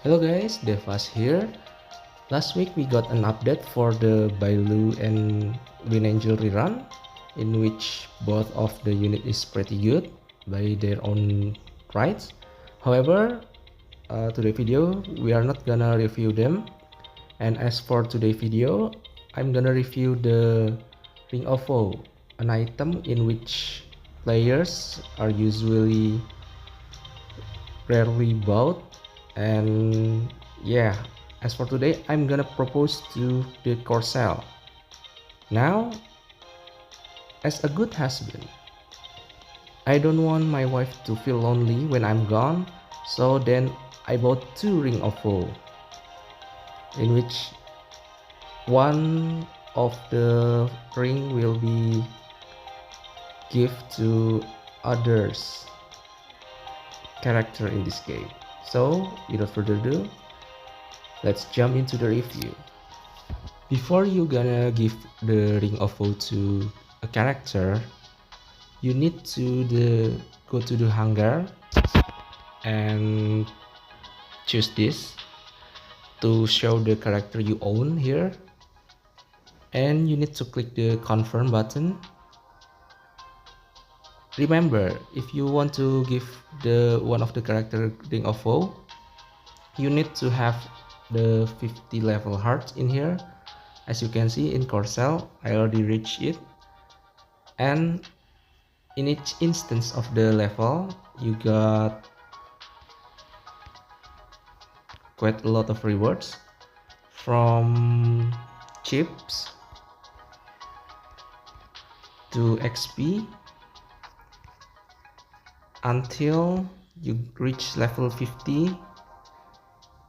Hello guys, Devas here. Last week we got an update for the Bailu and Green Angel rerun, in which both of the unit is pretty good by their own rights. However, today's video we are not gonna review them. And as for today's video, I'm gonna review the Ring of Woe, an item in which players are usually rarely bought. And yeah, as for today, I'm gonna propose to the Corcel. Now, as a good husband, I don't want my wife to feel lonely when I'm gone, so then I bought two Ring of Woe, in which one of the ring will be given to others character in this game. So without further ado, let's jump into the review. Before you gonna give the Ring of Woe to a character, you need to go to the hangar and choose this to show the character you own here, and you need to click the confirm button. Remember, if you want to give the one of the character Ring of Woe, you need to have the 50 level hearts in here. As you can see in Corcel, I already reached it, and in each instance of the level you got quite a lot of rewards, from chips to XP, until you reach level 50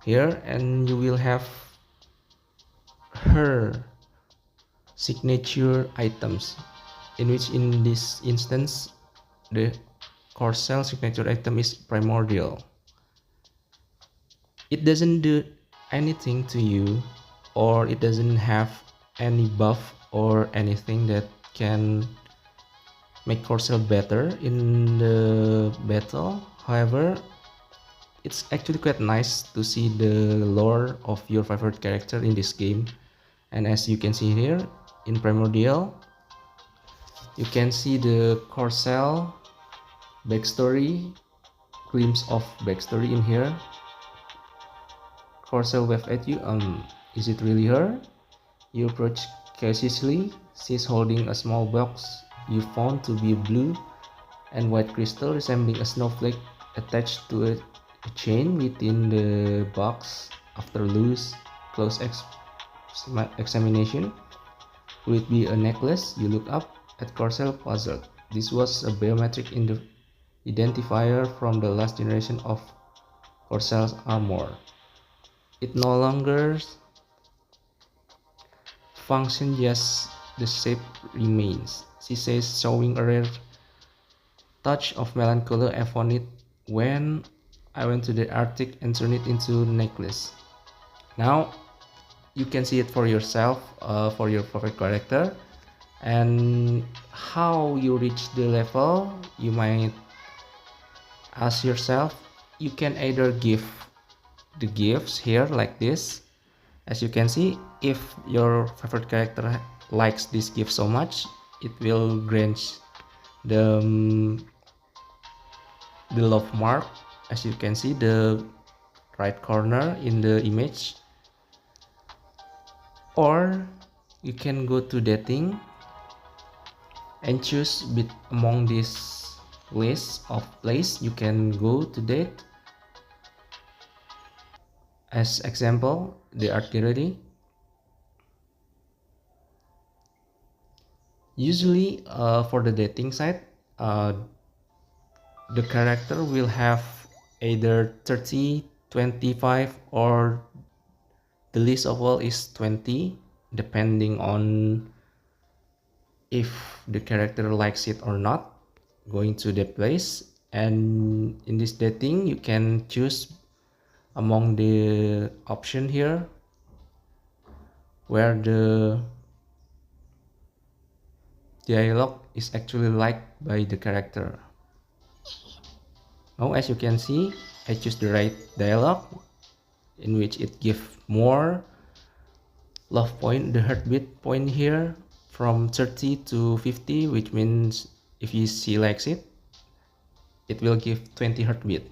here, and you will have her signature items, in which in this instance the Corcel signature item is Primordial. It doesn't do anything to you, or it doesn't have any buff or anything that can make Corcel better in the battle. However, it's actually quite nice to see the lore of your favorite character in this game. And as you can see here in Primordial, you can see the Corcel backstory, glimpse of backstory in here. Corcel wave at you. Is it really her? You approach cautiously. She's holding a small box you found to be blue and white crystal resembling a snowflake attached to a chain within the box. After close examination, could it be a necklace? You look up at Corcel puzzled. This was a biometric identifier from the last generation of Corcel's armor. It no longer functions, just the shape remains. She says, showing a rare touch of melancholy. I found it when I went to the Arctic and turned it into a necklace. Now you can see it for yourself, for your favorite character. And how you reach the level, you might ask yourself. You can either give the gifts here like this. As you can see, if your favorite character likes this gift so much, it will grant the love mark. As you can see, the right corner in the image. Or you can go to dating and choose among this list of place you can go to date. As example, the art gallery. Usually for the dating site, the character will have either 30, 25, or the least of all is 20, depending on if the character likes it or not, going to the place. And in this dating, you can choose among the option here where the dialogue is actually liked by the character. Now as you can see, I choose the right dialogue, in which it gives more love point, the heartbeat point here from 30 to 50, which means if you select it, it will give 20 heartbeat.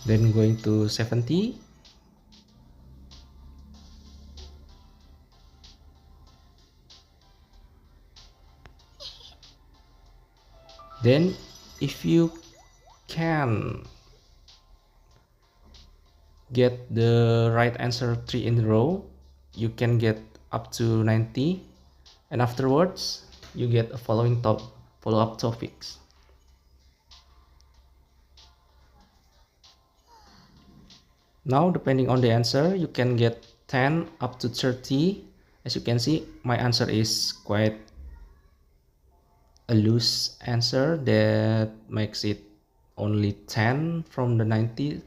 Then going to 70. Then if you can get the right answer 3 in a row, you can get up to 90, and afterwards you get a follow-up topics. Now depending on the answer, you can get 10 up to 30. As you can see, my answer is quite a loose answer that makes it only 10 from the 90.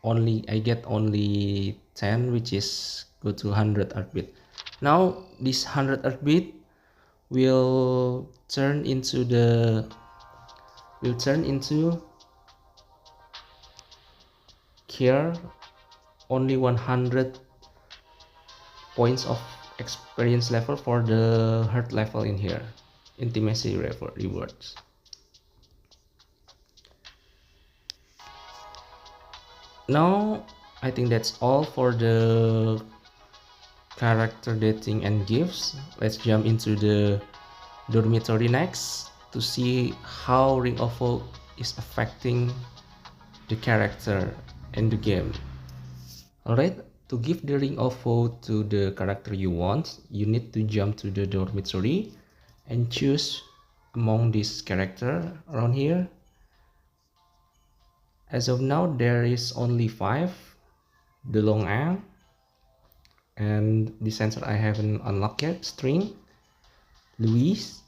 I get only 10, which is go to 100 heartbeat. Now this 100 heartbeat will turn into here only 100 points of experience level for the heart level in here, intimacy level rewards. Now I think that's all for the character dating and gifts. Let's jump into the dormitory next to see how Ring of Hope is affecting the character and the game. Alright, to give the Ring of Hope to the character you want, you need to jump to the dormitory and choose among this character around here. As of now, there is only 5, the Long An, and the sensor I haven't unlocked yet, String, Luis,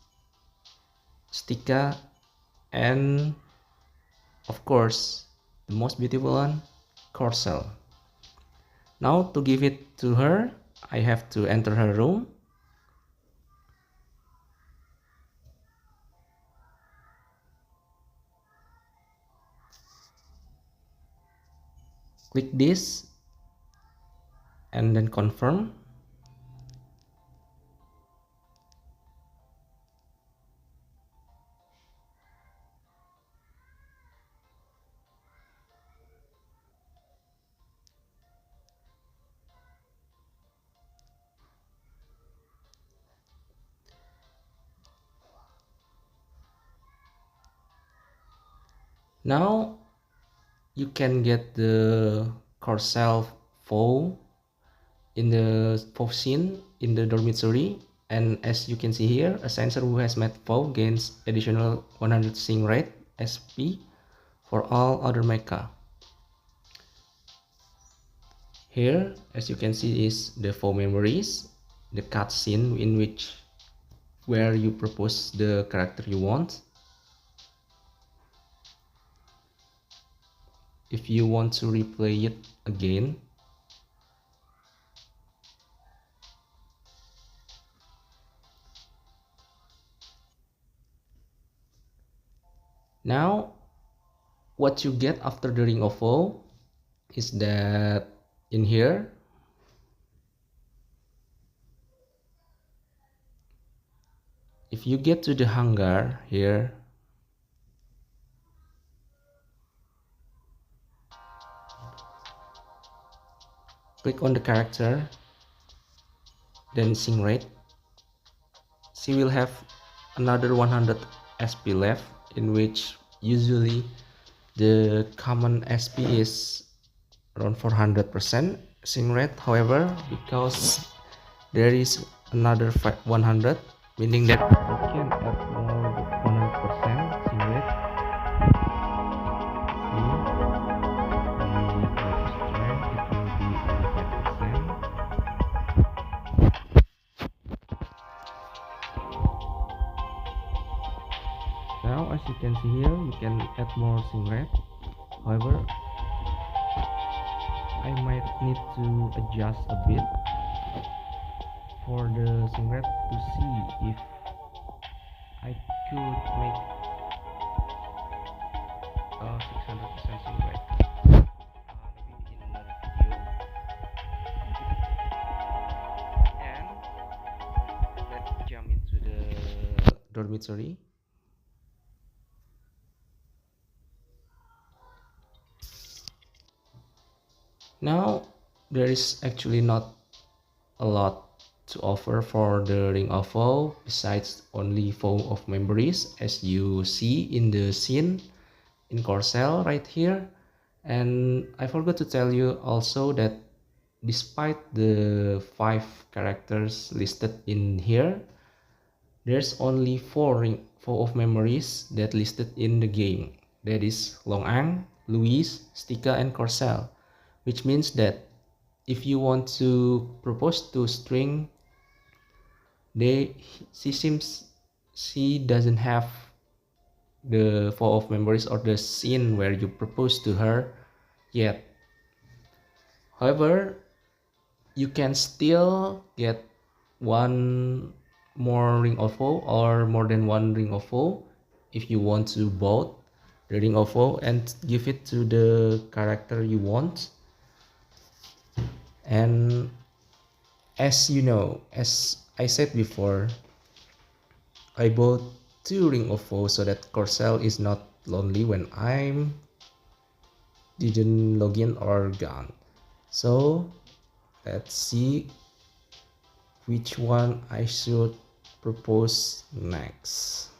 Stika, and of course the most beautiful one, Corcel. Now to give it to her, I have to enter her room. Click this and then confirm. Now you can get the Corcel foe in the foe scene in the dormitory, and as you can see here, a sensor who has met foe gains additional 100 sync rate SP for all other mecha. Here, as you can see, is the foe memories, the cutscene in which where you propose the character you want. If you want to replay it again, now what you get after the Ring of Woe is that in here if you get to the hangar here, click on the character, then sync rate, she will have another 100 SP left, in which usually the common SP is around 400% sync rate. However, because there is another 100, meaning that you can add more 100% sync rate. Now as you can see here, you can add more sync rate. However, I might need to adjust a bit for the sync rate to see if dormitory. Now, there is actually not a lot to offer for the Ring of Vow besides only Vow of Memories, as you see in the scene in Corcel right here. And I forgot to tell you also that despite the 5 characters listed in here, there's only 4 of memories that listed in the game. That is Longang, Louise, Stika, and Corcel. Which means that if you want to propose to String, they she seems she doesn't have the 4 of memories or the scene where you propose to her yet. However, you can still get one more ring of woe or more than one ring of woe if you want to both the ring of woe and give it to the character you want. And as you know, as I said before, I bought 2 ring of woe so that Corcel is not lonely when I'm didn't log in or gone. So let's see which one I should propose next.